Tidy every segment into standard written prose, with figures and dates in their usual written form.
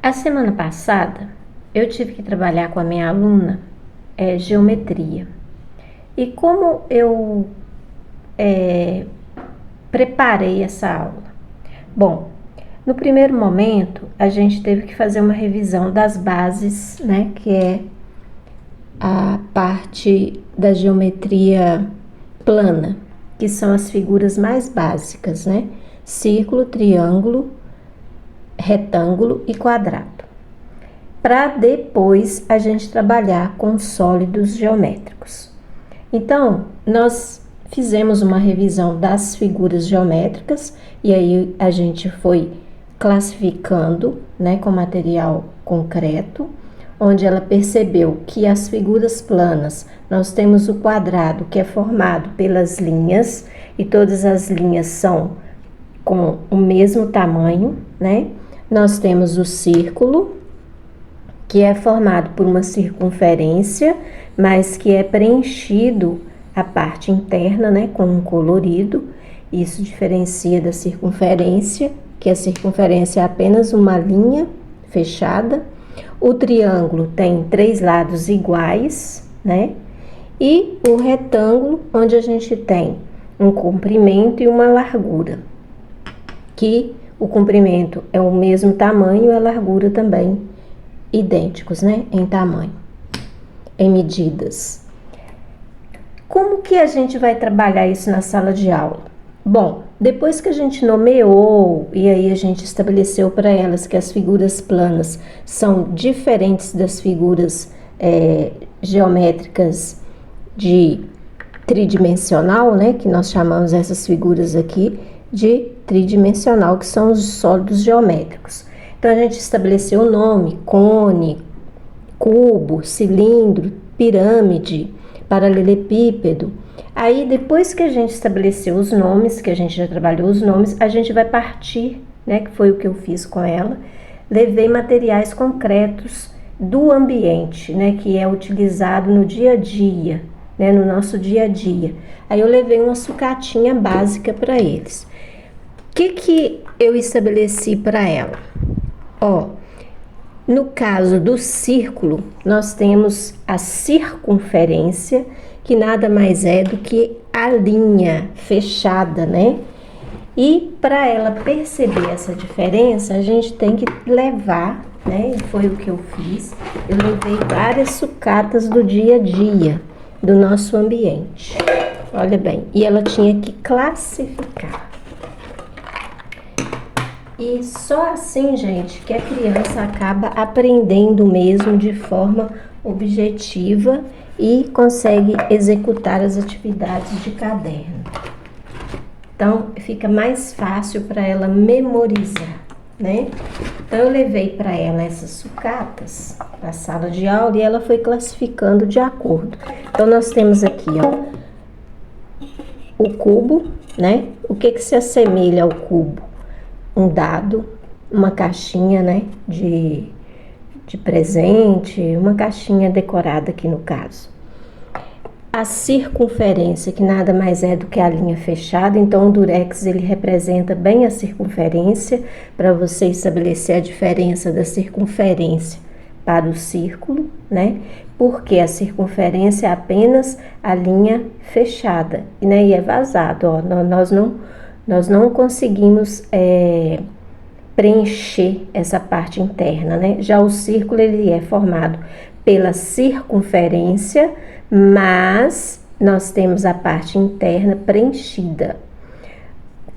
A semana passada, eu tive que trabalhar com a minha aluna geometria. E como eu preparei essa aula? Bom, no primeiro momento, a gente teve que fazer uma revisão das bases, né? Que é a parte da geometria plana, que são as figuras mais básicas, né? Círculo, triângulo, retângulo e quadrado. Para depois a gente trabalhar com sólidos geométricos. Então, nós fizemos uma revisão das figuras geométricas e aí a gente foi classificando, né, com material concreto, onde ela percebeu que as figuras planas, nós temos o quadrado que é formado pelas linhas e todas as linhas são com o mesmo tamanho, né? Nós temos o círculo, que é formado por uma circunferência, mas que é preenchido a parte interna, né, com um colorido. Isso diferencia da circunferência, que a circunferência é apenas uma linha fechada. O triângulo tem 3 lados iguais, né? E o retângulo, onde a gente tem um comprimento e uma largura, que o comprimento é o mesmo tamanho e a largura também idênticos, né, em tamanho, em medidas. Como que a gente vai trabalhar isso na sala de aula? Bom, depois que a gente nomeou e aí a gente estabeleceu para elas que as figuras planas são diferentes das figuras geométricas de tridimensional, né, que nós chamamos essas figuras aqui de tridimensional, que são os sólidos geométricos. Então, a gente estabeleceu o nome: cone, cubo, cilindro, pirâmide, paralelepípedo. Aí, depois que a gente estabeleceu os nomes, que a gente já trabalhou os nomes, a gente vai partir, né, que foi o que eu fiz com ela, levei materiais concretos do ambiente, né, que é utilizado no dia a dia, né, no nosso dia a dia. Aí eu levei uma sucatinha básica para eles. O que eu estabeleci para ela? No caso do círculo, nós temos a circunferência, que nada mais é do que a linha fechada, né? E para ela perceber essa diferença, a gente tem que levar, né? E foi o que eu fiz. Eu levei várias sucatas do dia a dia, do nosso ambiente. Olha bem, e ela tinha que classificar. E só assim, gente, que a criança acaba aprendendo mesmo de forma objetiva e consegue executar as atividades de caderno. Então, fica mais fácil para ela memorizar, né? Então, eu levei para ela essas sucatas para a sala de aula e ela foi classificando de acordo. Então, nós temos aqui, o cubo, né? O que se assemelha ao cubo? Um dado, uma caixinha, né, de presente, uma caixinha decorada aqui no caso. A circunferência, que nada mais é do que a linha fechada, então o durex ele representa bem a circunferência, para você estabelecer a diferença da circunferência para o círculo, né, porque a circunferência é apenas a linha fechada, né, e é vazado, nós não conseguimos preencher essa parte interna, né? Já o círculo, ele é formado pela circunferência, mas nós temos a parte interna preenchida,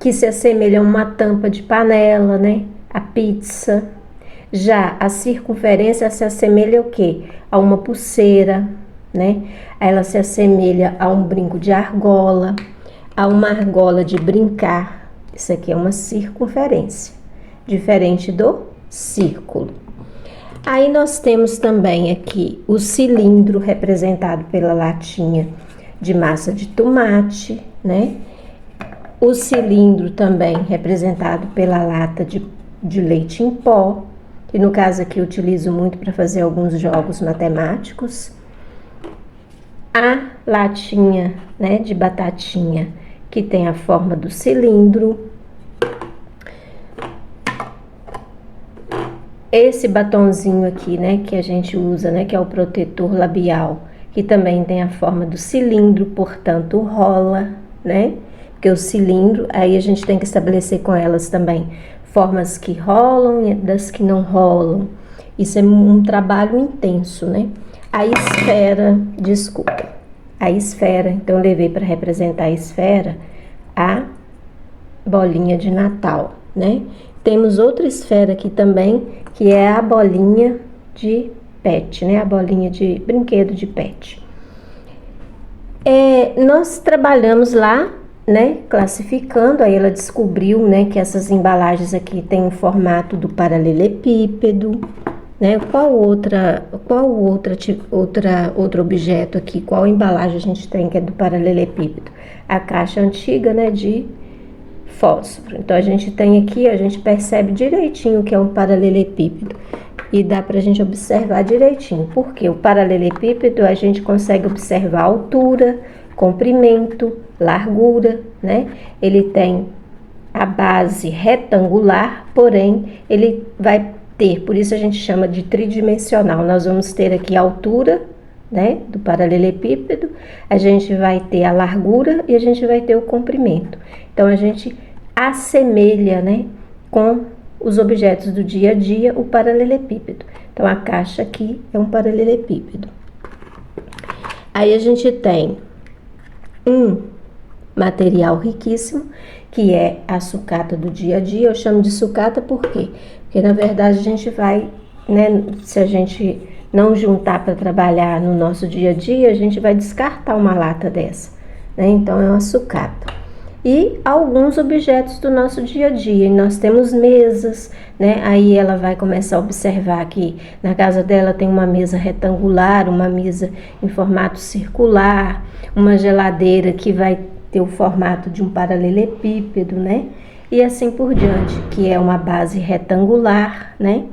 que se assemelha a uma tampa de panela, né? A pizza. Já a circunferência se assemelha ao quê? A uma pulseira, né? Ela se assemelha a um brinco de argola, a uma argola de brincar. Isso aqui é uma circunferência, diferente do círculo. Aí nós temos também aqui o cilindro, representado pela latinha de massa de tomate, né? O cilindro também representado pela lata de leite em pó, que no caso aqui eu utilizo muito para fazer alguns jogos matemáticos. A latinha, né, de batatinha, que tem a forma do cilindro. esse batonzinho aqui, né, que a gente usa, né, que é o protetor labial, que também tem a forma do cilindro, portanto rola, né, porque o cilindro, aí a gente tem que estabelecer com elas também formas que rolam e das que não rolam. Isso é um trabalho intenso, né. A esfera, desculpa, a esfera, então eu levei para representar a esfera a bolinha de Natal, né. Temos outra esfera aqui também, que é a bolinha de pet, né? A bolinha de brinquedo de pet. Nós trabalhamos lá, né? Classificando, aí ela descobriu, né? Que essas embalagens aqui têm o formato do paralelepípedo, né? Qual outro objeto aqui? Qual embalagem a gente tem que é do paralelepípedo? A caixa antiga, né? De fósforo. Então a gente tem aqui, a gente percebe direitinho o que é um paralelepípedo e dá para a gente observar direitinho, porque o paralelepípedo a gente consegue observar altura, comprimento, largura, né? Ele tem a base retangular, porém ele vai ter, por isso a gente chama de tridimensional. Nós vamos ter aqui a altura, né, do paralelepípedo, a gente vai ter a largura e a gente vai ter o comprimento. Então a gente assemelha, né, com os objetos do dia a dia o paralelepípedo. Então a caixa aqui é um paralelepípedo. Aí a gente tem um material riquíssimo, que é a sucata do dia a dia. Eu chamo de sucata por quê? Porque na verdade a gente vai, né, se a gente não juntar para trabalhar no nosso dia a dia, a gente vai descartar uma lata dessa, né? Então é uma sucata. E alguns objetos do nosso dia a dia, e nós temos mesas, né? Aí ela vai começar a observar que na casa dela tem uma mesa retangular, uma mesa em formato circular, uma geladeira que vai ter o formato de um paralelepípedo, né? E assim por diante, que é uma base retangular, né?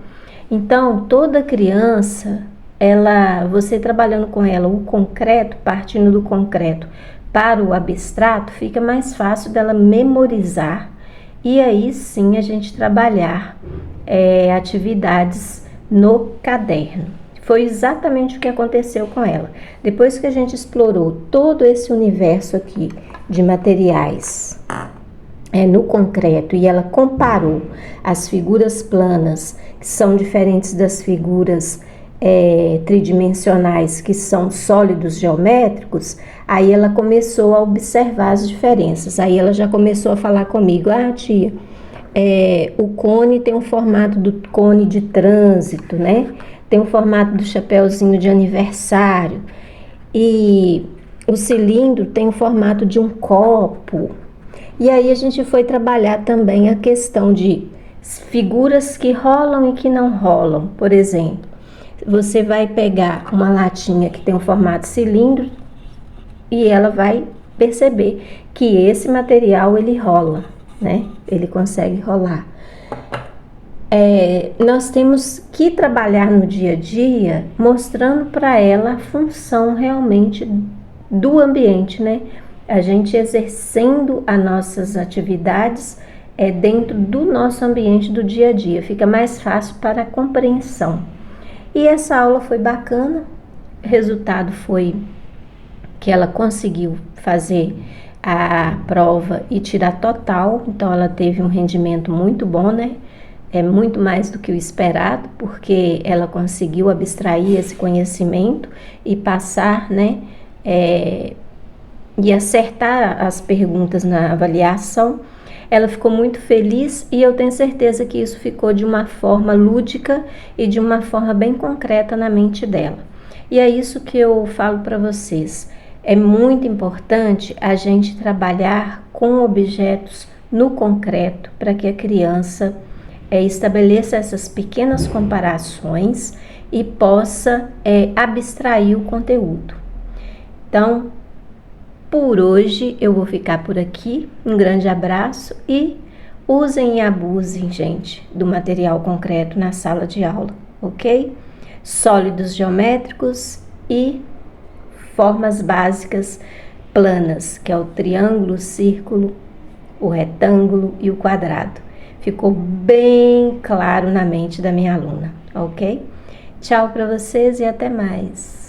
Então, toda criança, você trabalhando com ela o concreto, partindo do concreto para o abstrato, fica mais fácil dela memorizar e aí sim a gente trabalhar atividades no caderno. Foi exatamente o que aconteceu com ela. Depois que a gente explorou todo esse universo aqui de materiais no concreto e ela comparou as figuras planas, que são diferentes das figuras tridimensionais, que são sólidos geométricos, aí ela começou a observar as diferenças. Aí ela já começou a falar comigo: ah, tia, o cone tem um formato do cone de trânsito, né? Tem o formato do chapeuzinho de aniversário, e o cilindro tem o formato de um copo. E aí a gente foi trabalhar também a questão de figuras que rolam e que não rolam. Por exemplo, você vai pegar uma latinha que tem um formato cilindro e ela vai perceber que esse material ele rola, né? Ele consegue rolar. Nós temos que trabalhar no dia a dia mostrando para ela a função realmente do ambiente, né? A gente exercendo as nossas atividades dentro do nosso ambiente do dia a dia, fica mais fácil para a compreensão. E essa aula foi bacana, o resultado foi que ela conseguiu fazer a prova e tirar total, então ela teve um rendimento muito bom, né? É muito mais do que o esperado, porque ela conseguiu abstrair esse conhecimento e passar, né? E acertar as perguntas na avaliação. Ela ficou muito feliz e eu tenho certeza que isso ficou de uma forma lúdica e de uma forma bem concreta na mente dela. E é isso que eu falo para vocês. É muito importante a gente trabalhar com objetos no concreto para que a criança estabeleça essas pequenas comparações e possa abstrair o conteúdo. Então, por hoje eu vou ficar por aqui. Um grande abraço e usem e abusem, gente, do material concreto na sala de aula, ok? Sólidos geométricos e formas básicas planas, que é o triângulo, o círculo, o retângulo e o quadrado. ficou bem claro na mente da minha aluna, ok? Tchau para vocês e até mais.